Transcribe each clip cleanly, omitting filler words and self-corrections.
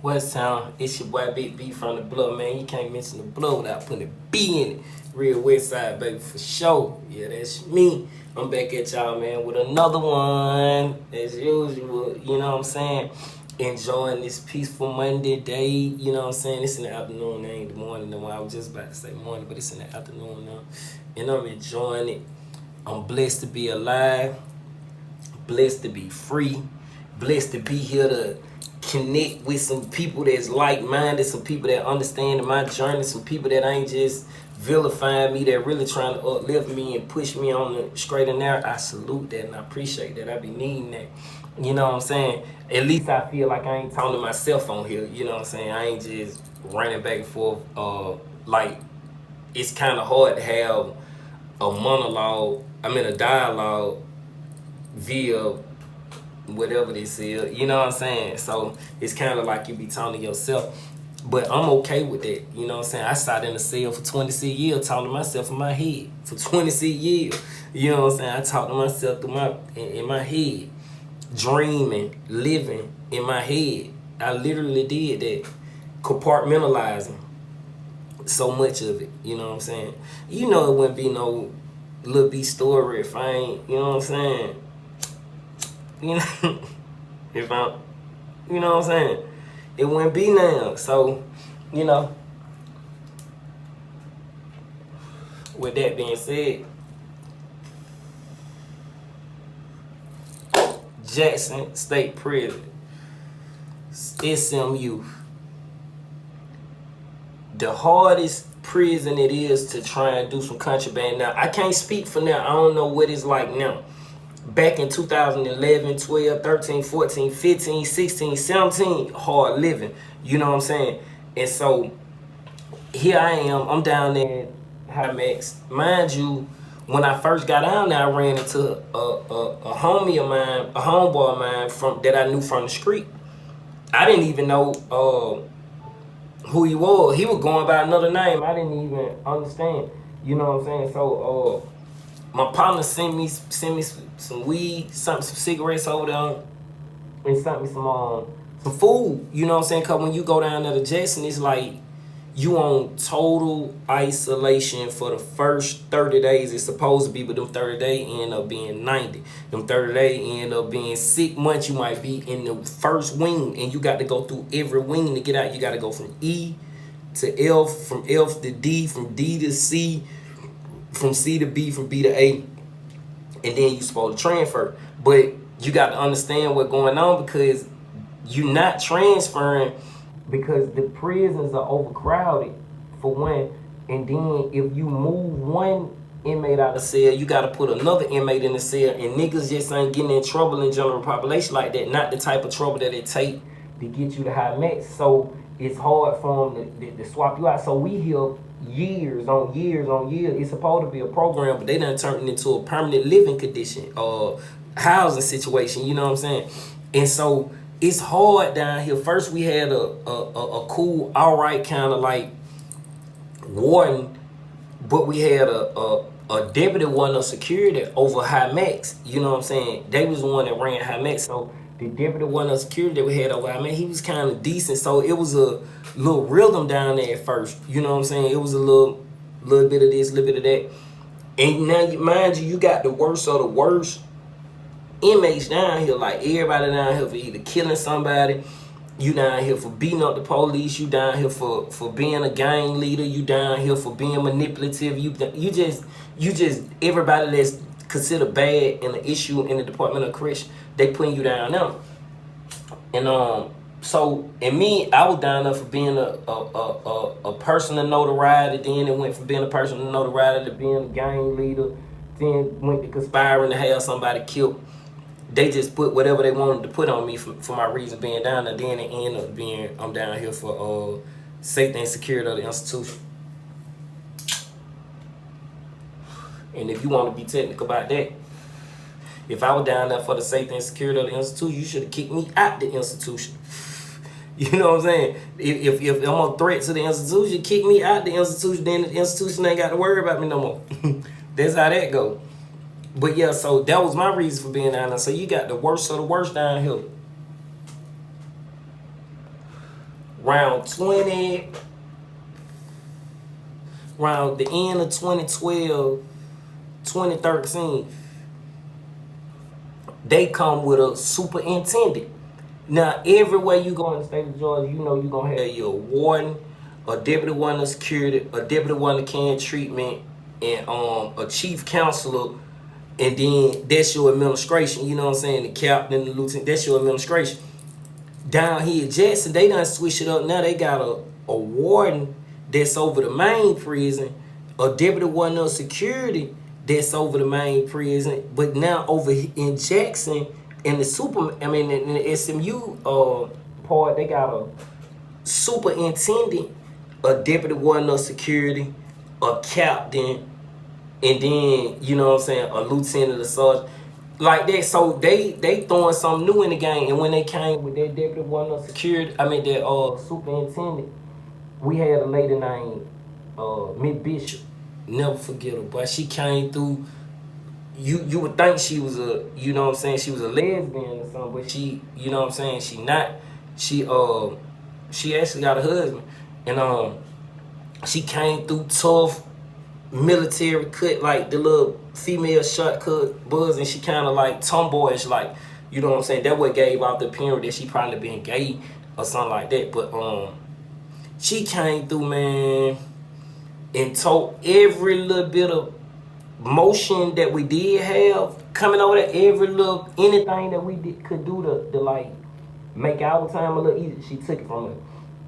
What's town? It's your boy Big B from the blood, man. You can't mention the blood without putting a B in it. Real West Side, baby, for sure. Yeah, that's me. I'm back at y'all, man, with another one. As usual, you know what I'm saying? Enjoying this peaceful Monday day, you know what I'm saying? It's in the afternoon, it ain't the morning no more. I was just about to say morning, but it's in the afternoon now. And I'm enjoying it. I'm blessed to be alive, blessed to be free, blessed to be here to connect with some people that's like-minded, some people that understand my journey, some people that ain't just vilifying me, that really trying to uplift me and push me on the straight and narrow. I salute that and I appreciate that. I be needing that. You know what I'm saying? At least I feel like I ain't talking to myself on here. You know what I'm saying? I ain't just running back and forth. Like, it's kind of hard to have a dialogue via whatever this is, you know what I'm saying? So it's kind of like you be talking to yourself, but I'm okay with that, you know what I'm saying? I sat in the cell for 26 years talking to myself in my head for 26 years, you know what I'm saying? I talk to myself in my head, dreaming, living in my head. I literally did that, compartmentalizing so much of it, you know what I'm saying? You know, it wouldn't be no little B story if I ain't, you know what I'm saying? You know, if I'm, you know what I'm saying? It wouldn't be now. So, you know, with that being said, Jackson State Prison, SMU, the hardest prison it is to try and do some contraband. Now, I can't speak for now. I don't know what it's like now. Back in 2011, 12, 13, 14, 15, 16, 17, hard living. You know what I'm saying? And so here I am. I'm down there at High Max. Mind you, when I first got down there, I ran into a homie of mine, a homeboy of mine that I knew from the street. I didn't even know who he was. He was going by another name. I didn't even understand. You know what I'm saying? So my partner sent me some weed, some cigarettes over there, and sent me some food. You know what I'm saying? Cause when you go down there to Jackson, it's like you on total isolation for the first 30 days. It's supposed to be, but them 30 days end up being 90. Them 30 days end up being 6 months. You might be in the first wing, and you got to go through every wing to get out. You got to go from E to F, from F to D, from D to C, from C to B, from B to A, and then you supposed to transfer. But you got to understand what's going on, because you're not transferring because the prisons are overcrowded, for one. And then if you move one inmate out of cell, you got to put another inmate in the cell, and niggas just ain't getting in trouble in general population like that. Not the type of trouble that it take to get you to High Max. So it's hard for them to swap you out. So we hear years on years on years. It's supposed to be a program, but they done turned it into a permanent living condition or housing situation, you know what I'm saying? And so it's hard down here. First we had a cool, alright kind of like warden, but we had a deputy warden of security over High Max, you know what I'm saying? They was the one that ran High Max. So the deputy warden of security that we had over High Max, he was kind of decent. So it was a little rhythm down there at first, you know what I'm saying? It was a little bit of this, little bit of that. And now, mind you got the worst of the worst inmates down here. Like, everybody down here for either killing somebody, you down here for beating up the police, you down here for being a gang leader, you down here for being manipulative, you just everybody that's considered bad in the issue in the Department of Correction, they putting you down there. And so, and me, I was down there for being a person of notoriety. Then it went from being a person of notoriety to being a gang leader. Then went to conspiring to have somebody killed. They just put whatever they wanted to put on me for my reason being down there. Then it ended up being, I'm down here for safety and security of the institution. And if you want to be technical about that, if I was down there for the safety and security of the institution, you should have kicked me out the institution. You know what I'm saying? If I'm a threat to the institution, kick me out the institution, then the institution ain't got to worry about me no more. That's how that go. But yeah, so that was my reason for being down there. So you got the worst of the worst down here. Round 20, around the end of 2012, 2013, they come with a superintendent. Now, everywhere you go in the state of Georgia, you know you're going to have your warden, a deputy warden of security, a deputy warden of care and treatment, and a chief counselor, and then that's your administration. You know what I'm saying? The captain, the lieutenant, that's your administration. Down here in Jackson, they done switch it up. Now they got a warden that's over the main prison, a deputy warden of security that's over the main prison. But now over in Jackson, in the in the SMU part, they got a superintendent, a deputy warden of security, a captain, and then, you know what I'm saying, a lieutenant or sergeant. Like that. So they throwing something new in the game. And when they came with that deputy warden of security, that superintendent, we had a lady named Miss Bishop. Never forget her, but she came through. You would think she was a, you know what I'm saying, she was a lesbian or something, but she, you know what I'm saying, she not. She actually got a husband, and she came through tough, military cut, like the little female shortcut buzz, and she kind of like tomboyish, like, you know what I'm saying. That what gave out the appearance that she probably been gay or something like that. But she came through, man, and told every little bit of motion that we did have coming over there, every little anything that we could do to like make our time a little easier. She took it from us.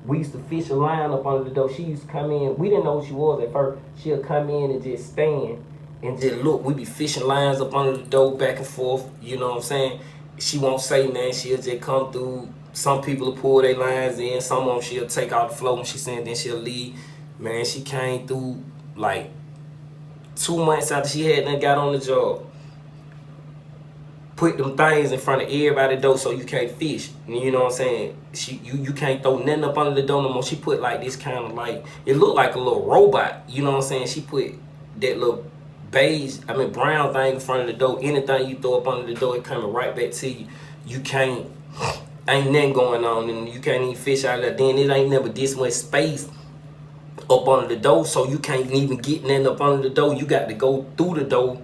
We used to fish a line up under the door. She used to come in. We didn't know who she was at first. She'll come in and just stand and just look. We be fishing lines up under the door, back and forth. You know what I'm saying? She won't say nothing. She'll just come through. Some people will pull their lines in. Some of them she'll take out the flow when she saying, then she'll leave. Man, she came through like 2 months after she had done got on the job. Put them things in front of everybody's door so you can't fish. You know what I'm saying? You can't throw nothing up under the door no more. She put like this kind of like, it looked like a little robot. You know what I'm saying? She put that little brown thing in front of the door. Anything you throw up under the door, it coming right back to you. You can't, ain't nothing going on, and you can't even fish out of there. Then it ain't never this much space up under the door, so you can't even get nothing up under the door. You got to go through the door.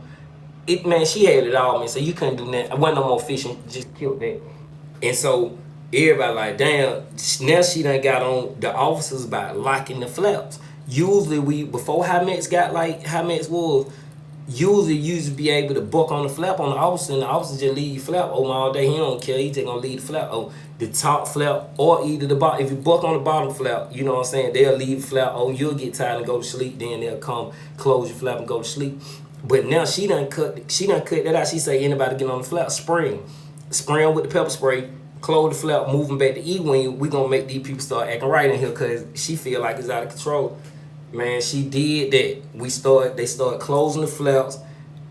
She had it all, man. So you couldn't do nothing. I wasn't no more fishing. Just killed that. And so everybody like, damn. Now she done got on the officers by locking the flaps. Usually before Himax got like Himax was, usually you used to be able to buck on the flap on the officer, and the officer just leave the flap open all day. He don't care. He just gonna leave the flap on the top flap or either the bottom. If you buck on the bottom flap, you know what I'm saying, they'll leave the flap on. You'll get tired and go to sleep. Then they'll come close your flap and go to sleep. But now she done cut that out. She say anybody get on the flap, spray them with the pepper spray, close the flap, move them back to E-wing. We gonna make these people start acting right in here because she feel like it's out of control. Man, she did that. They started closing the flaps.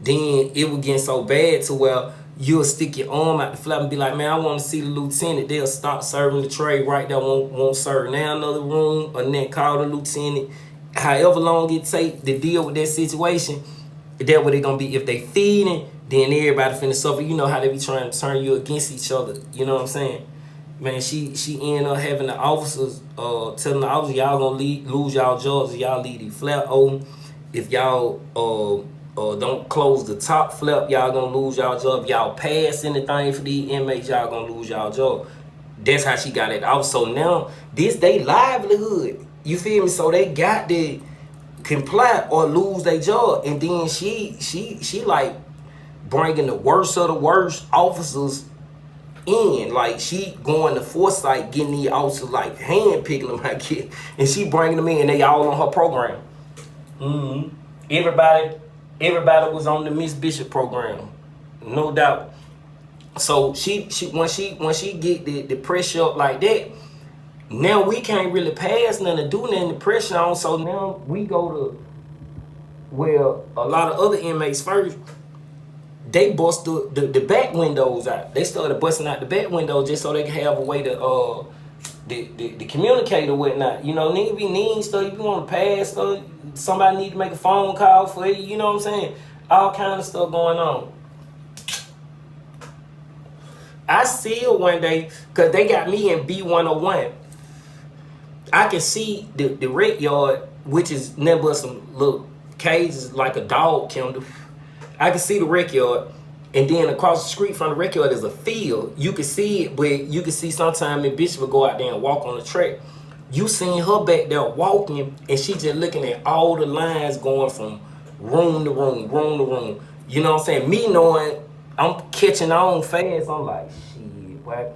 Then it was getting so bad to where you'll stick your arm out the flap and be like, man, I want to see the lieutenant. They'll stop serving the tray right there, won't serve now another room, and then call the lieutenant. However long it take to deal with that situation, that's what they gonna be. If they feeding, then everybody finna suffer. You know how they be trying to turn you against each other. You know what I'm saying? Man, she ended up having the officers telling the officers, y'all gonna lose y'all jobs if y'all leave the flap open. If y'all don't close the top flap, y'all gonna lose y'all job. If y'all pass anything for these inmates, y'all gonna lose y'all job. That's how she got it out. So now this they livelihood. You feel me? So they got to comply or lose their job. And then she like bringing the worst of the worst officers in. Like she going to Foresight, getting these officers like hand picking them like it, and she bringing them in. And they all on her program. Everybody was on the Miss Bishop program, no doubt. So she when she get the pressure up like that, now we can't really pass nothing to do nothing to pressure on. So now we go to where a lot of other inmates first. They bust the back windows out. They started busting out the back windows just so they can have a way to the communicate or whatnot. You know, nigga be needing stuff. If you want to pass stuff, somebody need to make a phone call for you. You know what I'm saying? All kind of stuff going on. I see it one day because they got me in B101. I can see the rec yard, which is nothing but some little cages like a dog kennel. I can see the rec yard, and then across the street from the rec yard is a field. You can see it, but you can see sometimes me Bishop will go out there and walk on the track. You seen her back there walking, and she just looking at all the lines going from room to room, room to room. You know what I'm saying? Me knowing I'm catching on fast, I'm like, shit, boy,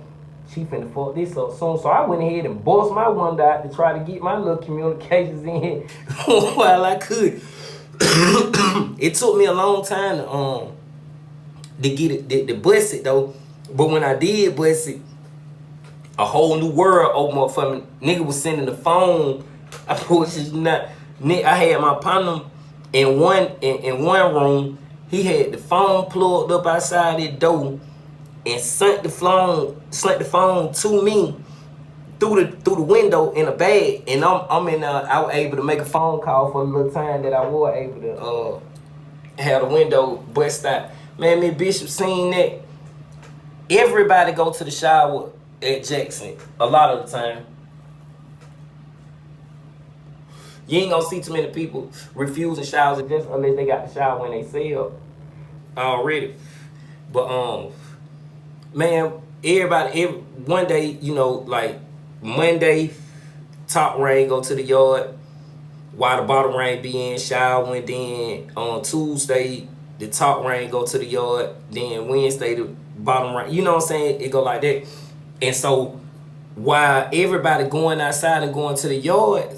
she finna fuck this up soon. So I went ahead and bust my window out to try to get my little communications in while I could. It took me a long time to get it, to bust it though. But when I did bust it, a whole new world opened up for me. Nigga was sending the phone. I had my partner in one room. He had the phone plugged up outside the door and sent the phone to me through the window in a bag. And I'm in I was able to make a phone call for the little time that I was able to have the window bust out. Man, me Bishop seen that. Everybody go to the shower at Jackson a lot of the time. You ain't gonna see too many people refusing showers just unless they got the shower when they sell already. But man, everybody one day, you know, like Monday, top rain go to the yard while the bottom rain be in shower, and then on Tuesday the top rain go to the yard, then Wednesday the bottom rain, you know what I'm saying? It go like that. And so while everybody going outside and going to the yard,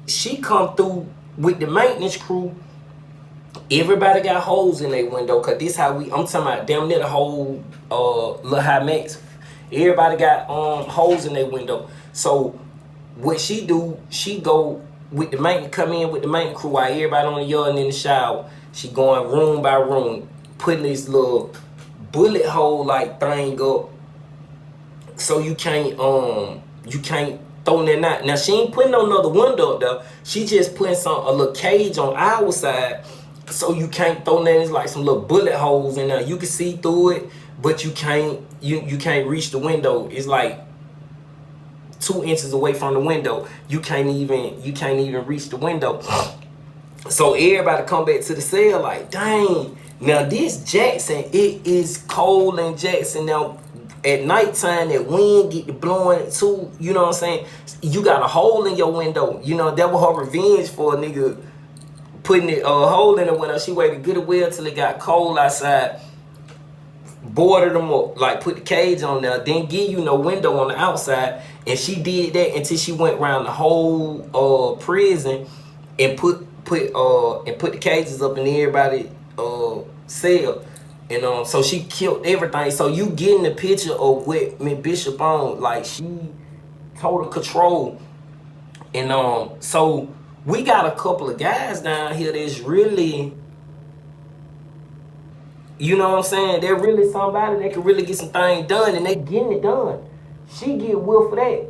she come through with the maintenance crew. Everybody got holes in their window, cause this how I'm talking about damn near the whole little high max. Everybody got holes in their window. So what she do, she go with the maintenance, come in with the maintenance crew while everybody on the yard and in the shower. She going room by room, putting this little bullet hole like thing up, so you can't throw that out. Now she ain't putting no another window up though. She just putting a little cage on our side, so you can't throw that. It's like some little bullet holes in there. You can see through it, but you can't reach the window. It's like 2 inches away from the window. You can't even reach the window. So everybody come back to the cell like, dang. Now this Jackson, it is cold in Jackson now. At nighttime, that wind get to blowing too, you know what I'm saying? You got a hole in your window. You know, that was her revenge for a nigga putting a hole in the window. She waited good and well till it got cold outside, boarded them up, like put the cage on there, didn't give you no window on the outside. And she did that until she went around the whole prison and put the cages up in everybody's cell. And so she killed everything. So you getting the picture of what Miss Bishop on, like she total control. And so we got a couple of guys down here that's really, you know what I'm saying? They're really somebody that can really get some things done, and they getting it done. She get will for that.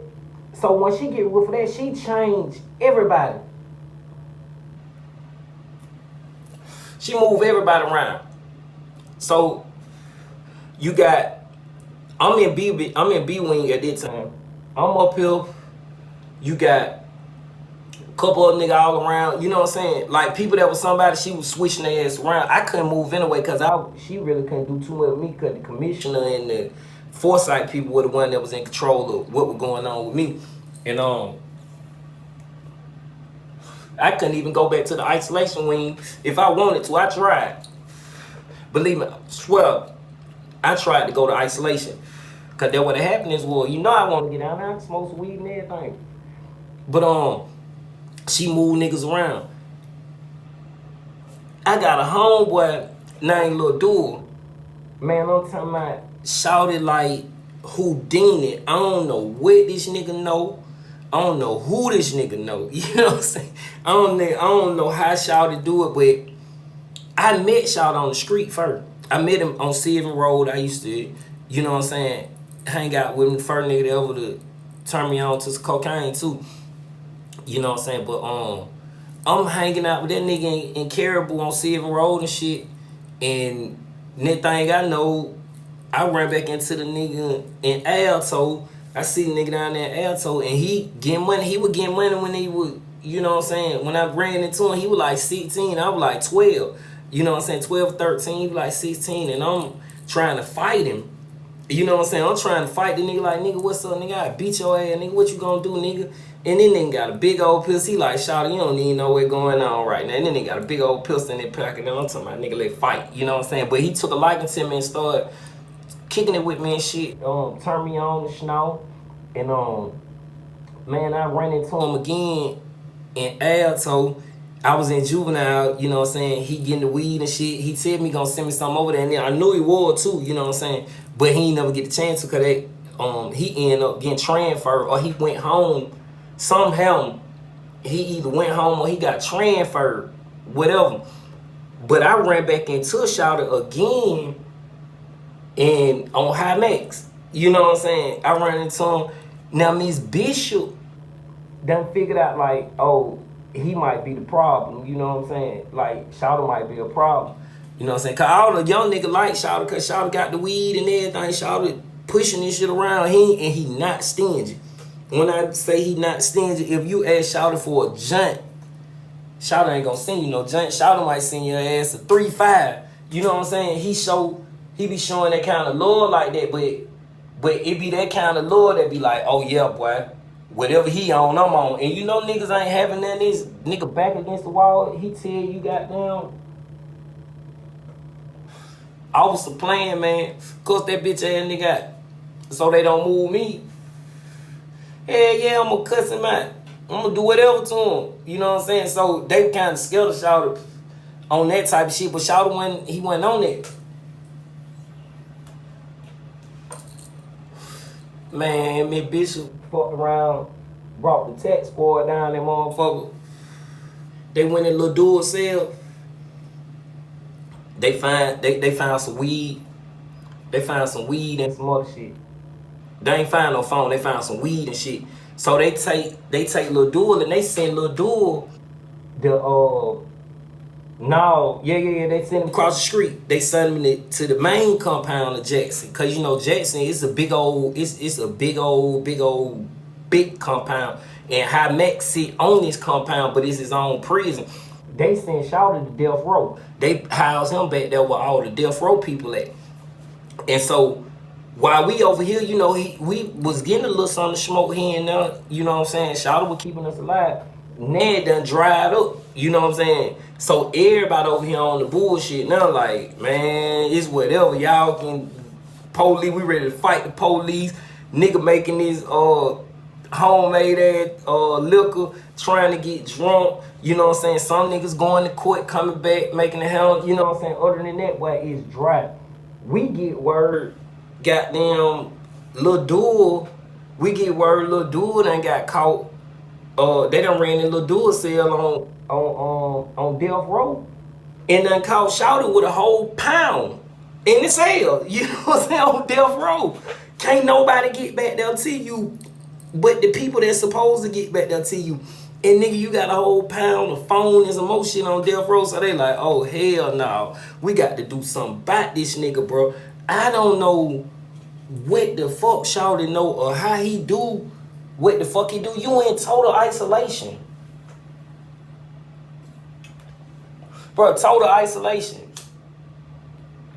So when she get will for that, she changed everybody. She moved everybody around. So you got, I'm in B wing at this time. I'm up here. You got a couple of niggas all around. You know what I'm saying? Like people that was somebody, she was switching their ass around. I couldn't move anyway because she really couldn't do too much with me because the commissioner and the foresight people were the one that was in control of what was going on with me. And I couldn't even go back to the isolation wing if I wanted to. I tried. Believe me, I swear, I tried to go to isolation. Cause then what happened is, well, you know I want to get down there, smoke some weed and everything. But she moved niggas around. I got a homeboy named Lil Duel. Man, I'm talking about shouted like Houdini. I don't know what this nigga know. I don't know who this nigga know. You know what I'm saying? I don't know how Shouty do it, but I met Shout on the street first. I met him on Seven Road. I used to, you know what I'm saying, hang out with him. The first nigga ever to turn me on to some cocaine too. You know what I'm saying? But I'm hanging out with that nigga in Caribou on Seven Road and shit. And next thing I know, I ran back into the nigga in Alto. I see the nigga down there in Alto, and he getting money. He would get money when he would, you know what I'm saying? When I ran into him, he was like 16. I was like 12. You know what I'm saying? 12, 13. He was like 16, and I'm trying to fight him. You know what I'm saying? I'm trying to fight the nigga like, nigga, what's up, nigga? I beat your ass, nigga. What you gonna do, nigga? And then nigga got a big old pistol. He like, shawty, you don't even know what's going on right now. And then nigga got a big old pistol in his pocket. And I'm talking about, nigga, let's fight. You know what I'm saying? But he took a liking to me and started kicking it with me and shit. Turned me on the snow. And, man, I ran into him again in Alto. I was in juvenile, you know what I'm saying? He getting the weed and shit. He said me gonna send me something over there. And then I knew he was too, you know what I'm saying? But he ain't never get the chance because he ended up getting transferred or he went home. Somehow, he either went home or he got transferred, whatever. But I ran back into Shouter again and on High Max. You know what I'm saying? I ran into him. Now, Miss Bishop done figured out like, oh, he might be the problem. You know what I'm saying? Like, Shouter might be a problem. You know what I'm saying? Cause all the young niggas like Shouter, cause Shouter got the weed and everything. Shouter pushing this shit around. He not stingy. When I say he not stingy, if you ask Shouter for a junk, Shouter ain't gonna send you no junk. Shouter might send your ass a 3-5. You know what I'm saying? He be showing that kind of love like that, but it be that kind of love that be like, oh yeah, boy, whatever he on, I'm on. And you know niggas ain't having that. This nigga back against the wall, he tell you goddamn officer playing, man. Cause that bitch ass nigga out. So they don't move me. Hell yeah, I'm gonna cuss him out. I'm gonna do whatever to him. You know what I'm saying? So they kind of scared of Shouter on that type of shit, but Shouter wasn't on that. Man, Miss Bishop fucked around, brought the tax boy down that motherfucker. They went in Lil Dual cell. They found some weed. They found some weed and some other shit. They ain't find no phone. They found some weed and shit. So they take Lil Dual and they send Lil Dual they send him across the street. They send him to the main compound of Jackson. Cause you know Jackson is a big compound. And High Max sit on this compound, but it's his own prison. They send Shouter to death row. They house him back there where all the death row people at. And so while we over here, you know, we was getting a little something to smoke here and there, you know what I'm saying? Shouter was keeping us alive. Ned done dried up, you know what I'm saying? So everybody over here on the bullshit now, like, man, it's whatever. Y'all can police, we ready to fight the police. Nigga making this homemade ass liquor, trying to get drunk, you know what I'm saying? Some niggas going to court, coming back, making the hell, you know what I'm saying? Other than that, well, it's dry. We get word, goddamn Lil Dual, we get word Lil Dual done got caught. They done ran in Lil Dual cell on death row and done caught Shouter with a whole pound in the cell. You know what I'm saying? On death row. Can't nobody get back there to you but the people that's supposed to get back there to you. And nigga, you got a whole pound of phone and some more shit on death row. So they like, oh hell no. We got to do something about this nigga, bro. I don't know what the fuck Shouter know or how he do what the fuck he do. You in total isolation. Bro, total isolation.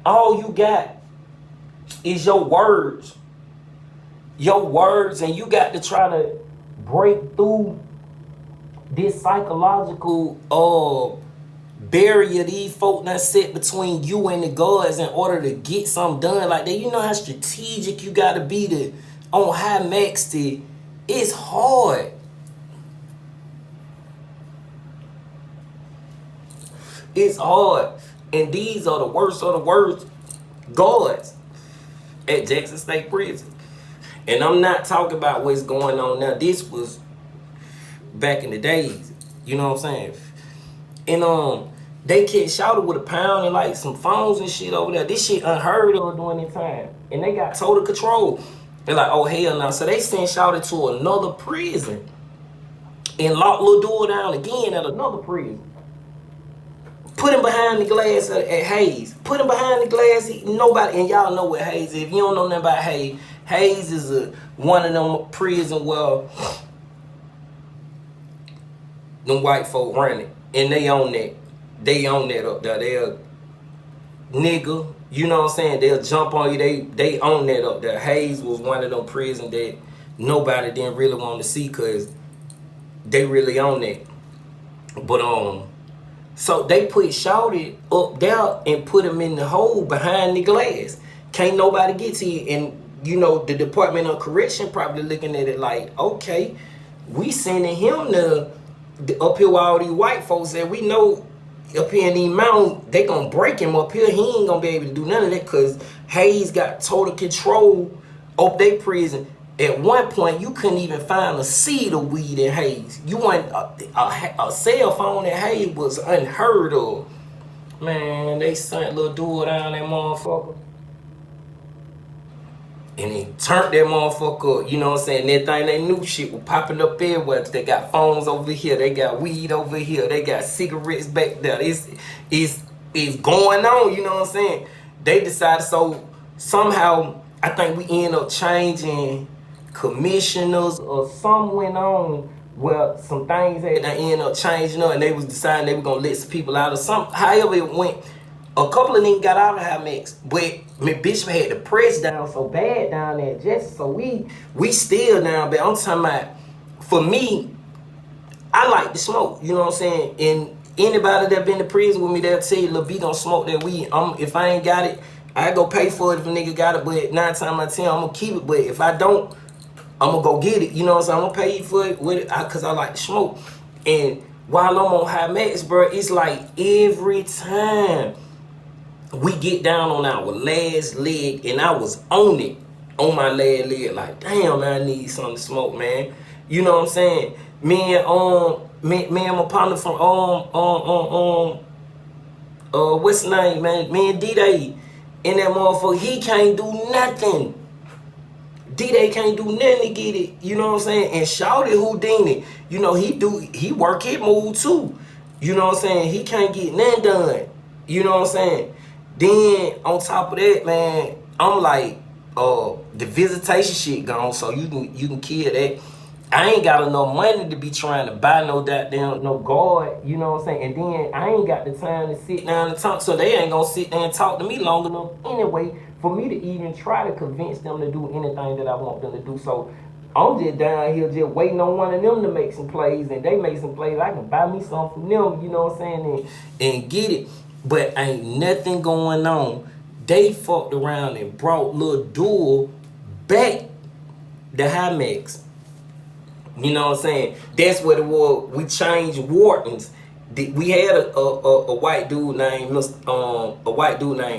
All you got is your words. Your words, and you got to try to break through this psychological barrier these folk done set between you and the gods in order to get something done like that. You know how strategic you gotta be on High Max it's hard. It's hard. And these are the worst of the worst guards at Jackson State Prison. And I'm not talking about what's going on now. This was back in the days. You know what I'm saying? And they catch Shouter with a pound and like some phones and shit over there. This shit unheard of during that time. And they got total control. They're like, oh hell no. So they sent Shouter to another prison and locked Lil Dual down again at another prison. Put him behind the glass at Hayes. Put him behind the glass. Nobody, and y'all know what Hayes is. If you don't know nothing about Hayes, Hayes is one of them prison where them white folk run it, and they own that. They own that up there. They'll nigga, you know what I'm saying? They'll jump on you. They own that up there. Hayes was one of them prisons that nobody didn't really want to see because they really own that. But so they put Shawty up there and put him in the hole behind the glass. Can't nobody get to you. And you know the Department of Correction probably looking at it like, okay, we sending him to up here with all these white folks that we know up here in these mountains, they gonna break him up here. He ain't gonna be able to do none of that because Hayes got total control of their prison. At one point, you couldn't even find a seed of weed in Hayes. You want a cell phone in Hayes was unheard of. Man, they sent little dude down that motherfucker. And he turned that motherfucker up, you know what I'm saying? That thing, they knew shit was popping up everywhere. They got phones over here, they got weed over here, they got cigarettes back there. It's going on, you know what I'm saying? They decided, so somehow, I think we end up changing commissioners or something went on where some things had to end up changing up and they was deciding they were gonna let some people out or something. However it went, a couple of them got out of High-Max, but Bishop had the press down so bad down there, just so we still down, but I'm talking about, for me, I like to smoke, you know what I'm saying? And anybody that been to prison with me, they'll tell you, Lil B don't smoke that weed. If I ain't got it, I go pay for it if a nigga got it, but 9 times out of 10, I'm gonna keep it, but if I don't, I'm gonna go get it, you know what I'm saying? I'm gonna pay you for it with it, cause I like to smoke. And while I'm on High-Max, bro, it's like every time we get down on our last leg, and I was on it, on my last leg, like, damn, man, I need something to smoke, man. You know what I'm saying? Me and my partner from what's his name, man? Me and D-Day, and that motherfucker, he can't do nothing. D-Day can't do nothing to get it, you know what I'm saying? And Shawty Houdini, you know, he work his move too. You know what I'm saying? He can't get nothing done. You know what I'm saying? Then on top of that, man, I'm like, the visitation shit gone, so you can kill that. I ain't got enough money to be trying to buy no guard, you know what I'm saying? And then I ain't got the time to sit down and talk, so they ain't gonna sit there and talk to me long enough anyway for me to even try to convince them to do anything that I want them to do. So I'm just down here just waiting on one of them to make some plays, and they make some plays, I can buy me something from them, you know what I'm saying, and get it. But ain't nothing going on. They fucked around and brought Lil Duel back to High-Max. You know what I'm saying? That's what it was. We changed wardens. We had a white dude named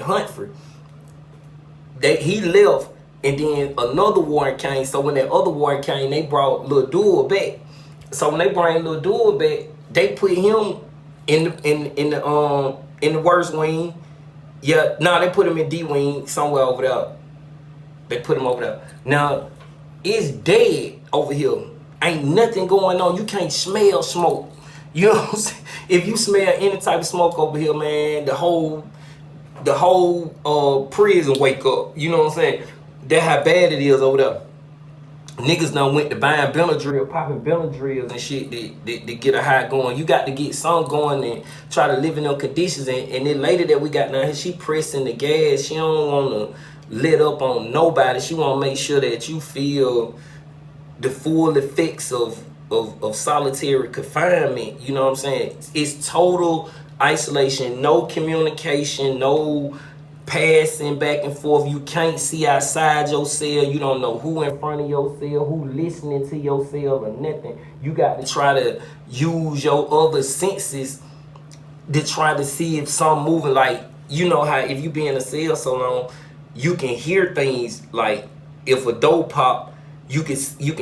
Humphrey. He left, and then another warden came. So when that other warden came, they brought Lil Duel back. So when they bring Lil Duel back, they put him in the worst wing. Yeah, no, they put him in D wing somewhere over there. They put him over there. Now, it's dead over here. Ain't nothing going on. You can't smell smoke. You know what I'm saying? If you smell any type of smoke over here, man, the whole prison wake up. You know what I'm saying? That's how bad it is over there. Niggas done went to buying Benadryl, popping Benadryls and shit to get a high going. You got to get some going and try to live in them conditions. And then later that we got down here, she pressing the gas. She don't want to let up on nobody. She want to make sure that you feel the full effects of solitary confinement. You know what I'm saying? It's total isolation, no communication, no passing back and forth. You can't see outside your cell. You don't know who in front of your cell, who listening to your cell or nothing. You got to try to use your other senses to try to see if something moving. Like, you know how if you be in a cell so long, you can hear things. Like if a door pop, you can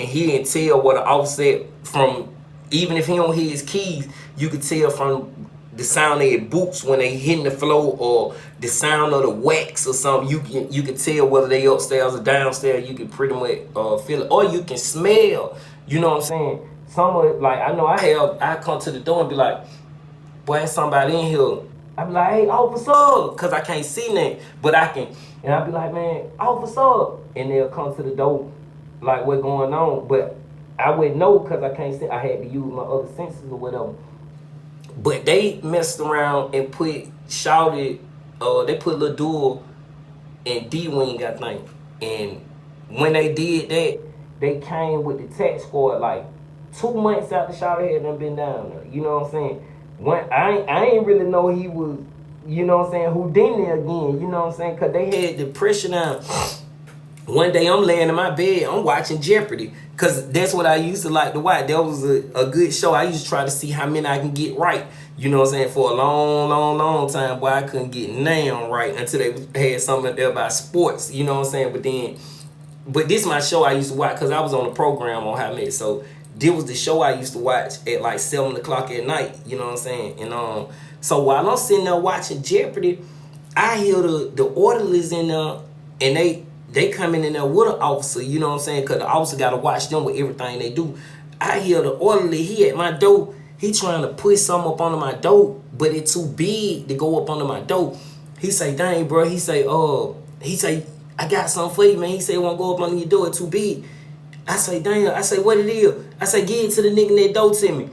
hear and tell what an offset from. Even if he don't hear his keys, you can tell from the sound of their boots when they hitting the floor, or the sound of the wax or something. You can tell whether they upstairs or downstairs. You can pretty much feel it, or you can smell. You know what I'm saying? Some of it, like I know I come to the door and be like, boy, there's somebody in here. I be like, hey, officer, cause I can't see nothing, but I can. And I be like, man, officer, and they'll come to the door, like what's going on, but I wouldn't know cause I can't see. I had to use my other senses or whatever. But they messed around and shouted, they put Lil Duel and D-Wing, I think. And when they did that, they came with the tax squad like 2 months after Shawty had done been down there. You know what I'm saying? I ain't really know he was, you know what I'm saying, Houdini again. You know what I'm saying? Because they had the pressure down. One day I'm laying in my bed, I'm watching Jeopardy. Because that's what I used to like to watch. That was a good show. I used to try to see how many I can get right. You know what I'm saying? For a long time, boy, I couldn't get none right until they had something there about sports. You know what I'm saying? But this is my show I used to watch because I was on the program on How I Met. So this was the show I used to watch at like 7 o'clock at night. You know what I'm saying? And so while I'm sitting there watching Jeopardy, I hear the orderlies in there, and they coming in there with an officer, you know what I'm saying? Because the officer got to watch them with everything they do. I hear the orderly, he at my door, he trying to put something up under my door, but it too big to go up under my door. He say, dang, bro, he say, I got something for you, man. He say, it won't go up under your door, it's too big. I say, damn, I say, what it is? I say, give it to the nigga that door to me.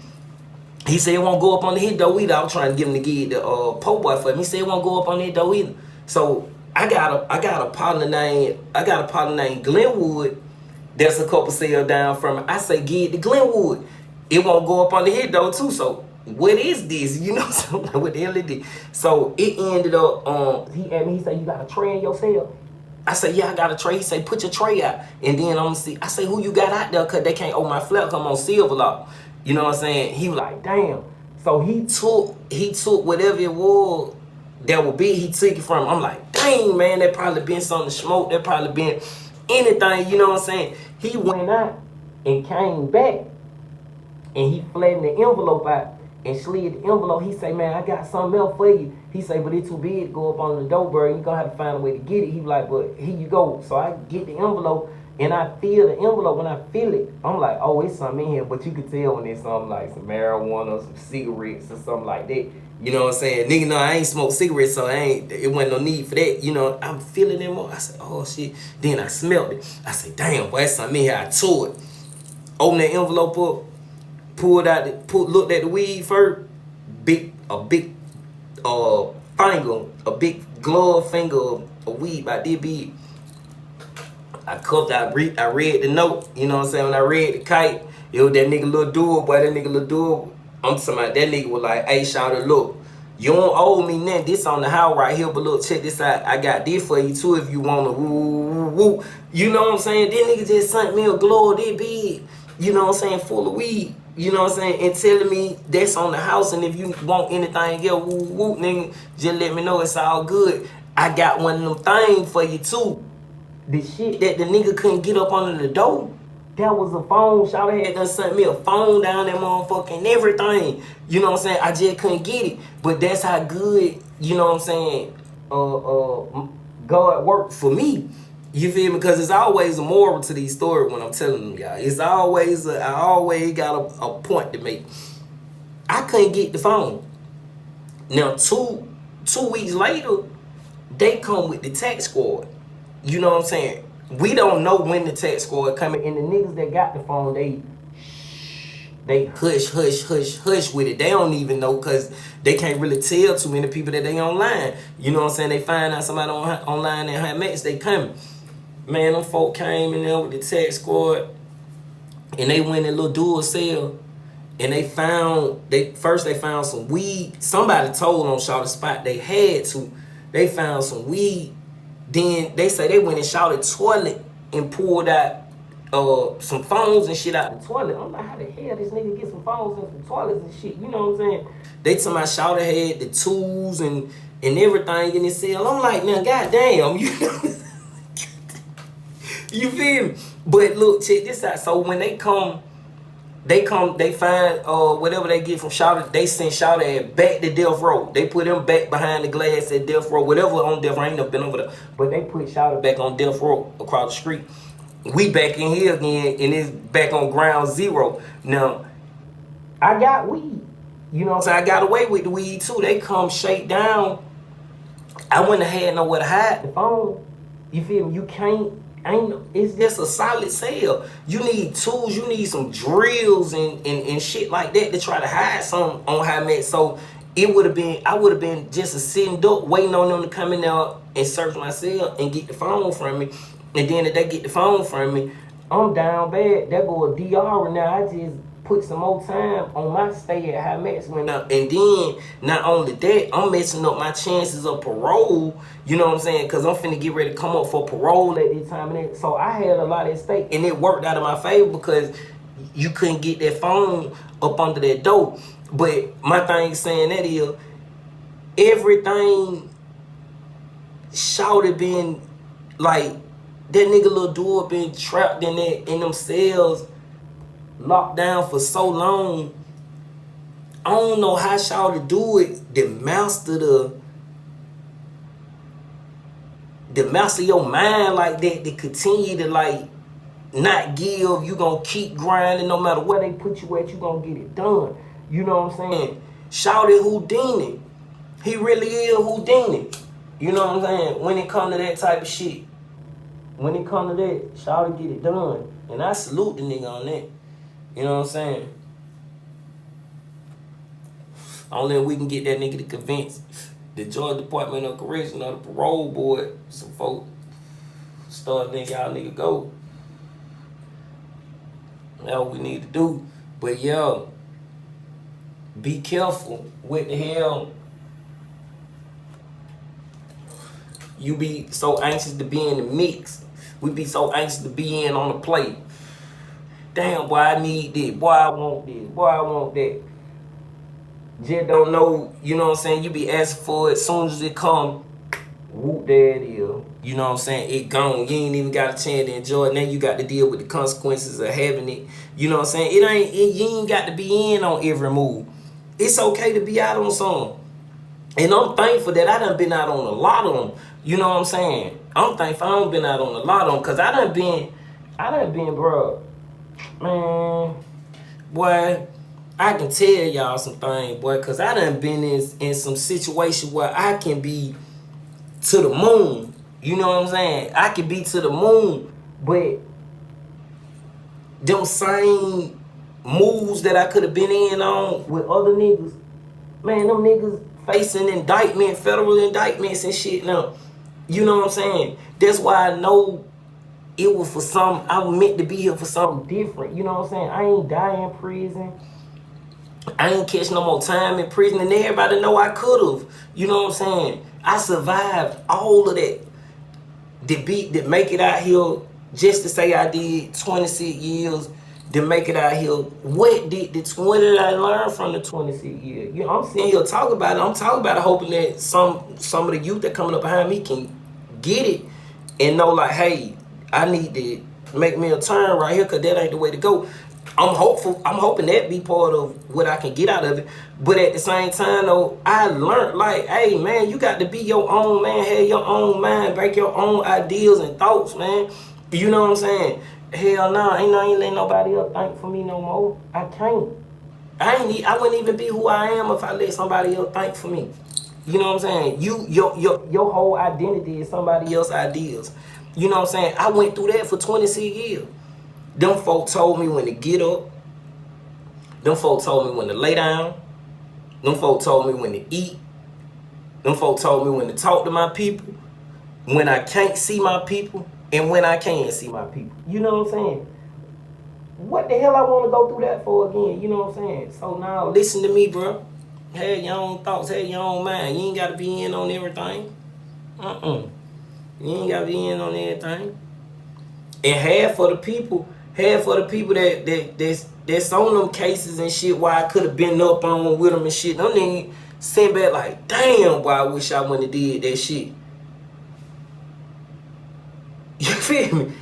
He said, it won't go up on his door either. I was trying to get him to give the po' boy for him. He said, it won't go up on his door either. So I got a partner named Glenwood that's a couple cells down from me. I say, give it to Glenwood. It won't go up on the head though too. So what is this? You know, so what the hell it is? So it ended up he asked me, he said, you got a tray in your cell? I said, yeah, I got a tray. He said, put your tray out. And then I'm gonna see. I say, who you got out there? Cause they can't open my flap, come on silver lock. You know what I'm saying? He was like, damn. So he took whatever it was that would be, he took it from him. I'm like, dang, man, that probably been something to smoke. That probably been anything, you know what I'm saying? He went out and came back, and he flattened the envelope out and slid the envelope. He say, man, I got something else for you. He say, but it's too big to go up on the door, bro. You gonna have to find a way to get it. He was like, but here you go. So I get the envelope, and I feel the envelope. When I feel it, I'm like, oh, it's something in here. But you can tell when it's something like some marijuana, some cigarettes, or something like that. You know what I'm saying? Nigga, no, I ain't smoked cigarettes, so it wasn't no need for that. You know, I'm feeling it more. I said, oh, shit. Then I smelled it. I said, damn, boy, that's something in here. I tore it. Opened the envelope up, pulled out, looked at the weed first. A big finger, a big glove finger of weed by this big. I cuffed, I read the note, you know what I'm saying? When I read the kite, it was that nigga Lil Duel, boy, that nigga Lil Duel. I'm talking about that nigga was like, hey, shawty, look, you don't owe me nothing. This on the house right here, but look, check this out. I got this for you too if you want to woo. You know what I'm saying? That nigga just sent me a glow this big, you know what I'm saying, full of weed. You know what I'm saying? And telling me that's on the house, and if you want anything else, woo, nigga, just let me know, it's all good. I got one of them things for you too. The shit that the nigga couldn't get up under the door, that was a phone. Shawty had done sent me a phone down that motherfucking everything. You know what I'm saying? I just couldn't get it. But that's how good, you know what I'm saying, God worked for me. You feel me? Because it's always a moral to these stories when I'm telling them, y'all. It's always, I always got a point to make. I couldn't get the phone. Now, two weeks later, they come with the tax squad. You know what I'm saying? We don't know when the tax squad coming. And the niggas that got the phone, they hush with it. They don't even know because they can't really tell too many people that they online. You know what I'm saying? They find out somebody online and how much they coming. Man, them folk came in there with the tax squad, and they went in Lil Duel cell, and they found some weed. Somebody told on Shawty spot they had to. They found some weed. Then they say they went and Shawty toilet and pulled out some phones and shit out the toilet. I'm like, how the hell this nigga get some phones and some toilets and shit? You know what I'm saying? They told my Shawty had the tools and everything in his cell. I'm like, now, goddamn, you know. You feel me? But look, check this out. So when they come, they find whatever they get from Shawty. They send Shawty back to death row. They put him back behind the glass at death row. Whatever on death row, I ain't never been over there. But they put Shawty back on death row across the street. We back in here again, and it's back on ground zero. Now, I got weed. You know what I'm saying? I got away with the weed too. They come shake down. I wouldn't have had nowhere to hide the phone. You feel me? You can't, it's just a solid sale. You need tools, you need some drills and shit like that to try to hide something on high met. So it would have been, I would have been just a sitting duck waiting on them to come in there and search my cell and get the phone from me. And then if they get the phone from me, I'm down bad. That go a DR and now I just put some more time on my stay at high max went up. And then not only that, I'm messing up my chances of parole. You know what I'm saying? Because I'm finna get ready to come up for parole at this time. And so I had a lot at stake, and it worked out in my favor because you couldn't get that phone up under that door. But my thing saying that is everything should've been like that nigga Lil Dude been trapped in them cells, locked down for so long. I don't know how y'all to do it. The master your mind like that, to continue to like not give. You gonna keep grinding no matter where they put you at, you gonna get it done. You know what I'm saying? Shout at Houdini. He really is Houdini. You know what I'm saying? When it come to that type of shit. When it come to that, shout to get it done. And I salute the nigga on that. You know what I'm saying? Only if we can get that nigga to convince the Georgia Department of Correction or the parole board, some folk start letting y'all nigga go. That's what we need to do. But yo, be careful what the hell you be so anxious to be in the mix. We be so anxious to be in on the play. Damn, boy, I need this. Boy, I want this. Boy, I want that. Just don't know, you know what I'm saying? You be asking for it. As soon as it come, whoop, there it is. You know what I'm saying? It gone. You ain't even got a chance to enjoy it. Now you got to deal with the consequences of having it. You know what I'm saying? You ain't got to be in on every move. It's okay to be out on some. And I'm thankful that I done been out on a lot of them. You know what I'm saying? I'm thankful I done been out on a lot of them. Because I done been, bro. Man, boy, I can tell y'all some things, boy, because I done been in some situation where I can be to the moon. You know what I'm saying? I can be to the moon, but them same moves that I could have been in on with other niggas, man, them niggas facing indictment, federal indictments and shit now. You know what I'm saying? That's why I know it was for some, I was meant to be here for something different. You know what I'm saying? I ain't die in prison. I ain't catch no more time in prison, and everybody know I could've. You know what I'm saying? I survived all of that. To make it out here, just to say I did 26 years, to make it out here. What did I learn from the 26 years? You know, I'm sitting here talking about it. I'm talking about it, hoping that some of the youth that coming up behind me can get it and know like, hey, I need to make me a turn right here, because that ain't the way to go. I'm hoping that be part of what I can get out of it. But at the same time, though, I learned like, hey, man, you got to be your own man, have your own mind, break your own ideas and thoughts, man. You know what I'm saying? Hell no, ain't letting nobody else think for me no more. I can't. I wouldn't even be who I am if I let somebody else think for me. You know what I'm saying? Your whole identity is somebody else's ideas. You know what I'm saying? I went through that for 26 years. Them folk told me when to get up. Them folk told me when to lay down. Them folk told me when to eat. Them folk told me when to talk to my people, when I can't see my people, and when I can see my people. You know what I'm saying? What the hell I want to go through that for again? You know what I'm saying? So now, listen to me, bro. Have your own thoughts, have your own mind. You ain't got to be in on everything. You ain't got to be in on everything. And half of the people that's on them cases and shit why I could have been up on with them and shit, them niggas sitting back like, damn, boy, I wish I wouldn't have did that shit. You feel me?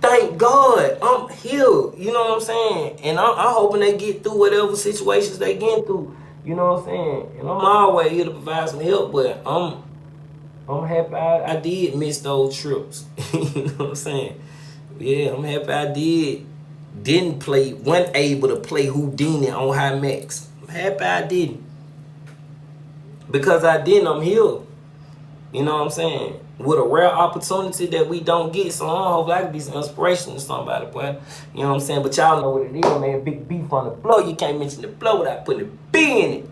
Thank God I'm here. You know what I'm saying? And I'm hoping they get through whatever situations they get through. You know what I'm saying? And I'm always here to provide some help, but I'm happy I did miss those trips. You know what I'm saying? Yeah, I'm happy I wasn't able to play Houdini on high max. I'm Happy I didn't. Because I didn't, I'm healed. You know what I'm saying? With a rare opportunity that we don't get. So I hope I can be some inspiration to somebody, boy. You know what I'm saying? But y'all know what it is, man. Big beef on the floor. You can't mention the flow without putting a B in it.